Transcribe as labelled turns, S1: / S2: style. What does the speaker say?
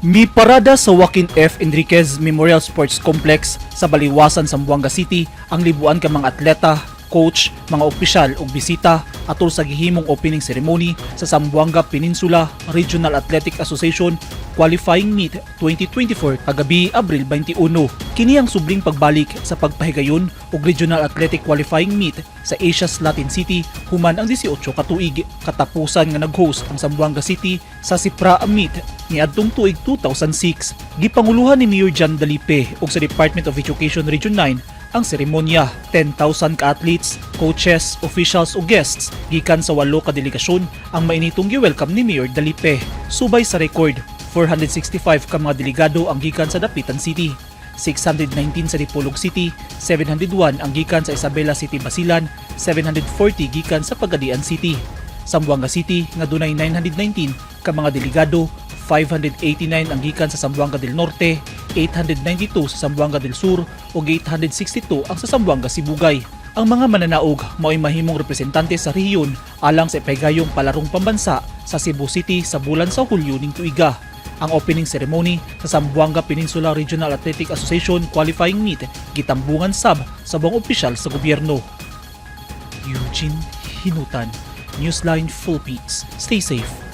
S1: Miparada sa Joaquin F. Enriquez Memorial Sports Complex sa Baliwasan, Zamboanga City ang libuan ka mga atleta, coach, mga opisyal ug bisita atol sa gihimong opening ceremony sa Zamboanga Peninsula Regional Athletic Association Qualifying Meet 2024 kagabi Abril 21. Kini ang subling pagbalik sa pagpahigayon og Regional Athletic Qualifying Meet sa Asia's Latin City human ang 18 ka tuig. Katapusan nga nag-host ang Zamboanga City sa ZPRAA Meet niadtong tuig 2006. Gipanguluhan ni Mayor John Dalipe ug sa Department of Education Region 9 ang seremonya. 10,000 ka athletes, coaches, officials ug guests gikan sa 8 ka delegasyon ang mainitong gi-welcome ni Mayor Dalipe. Subay sa record, 465 ka mga delegado ang gikan sa Dapitan City, 619 sa Dipolog City, 701 ang gikan sa Isabela City Basilan, 740 gikan sa Pagadian City. Zamboanga City nga dunay 919 ka mga delegado, 589 ang gikan sa Zamboanga del Norte, 892 sa Zamboanga del Sur ug 862 ang sa Zamboanga Sibugay. Ang mga mananaog mao'y mahimong representante sa rehiyon alang sa ipahigayong palarong pambansa sa Cebu City sa bulan sa Hulyo ning tuiga. Ang opening ceremony sa Zamboanga Peninsula Regional Athletic Association Qualifying Meet gitambungan sa buong opisyal sa gobyerno. Eugene Hinutan, Newsline Philippines. Stay safe.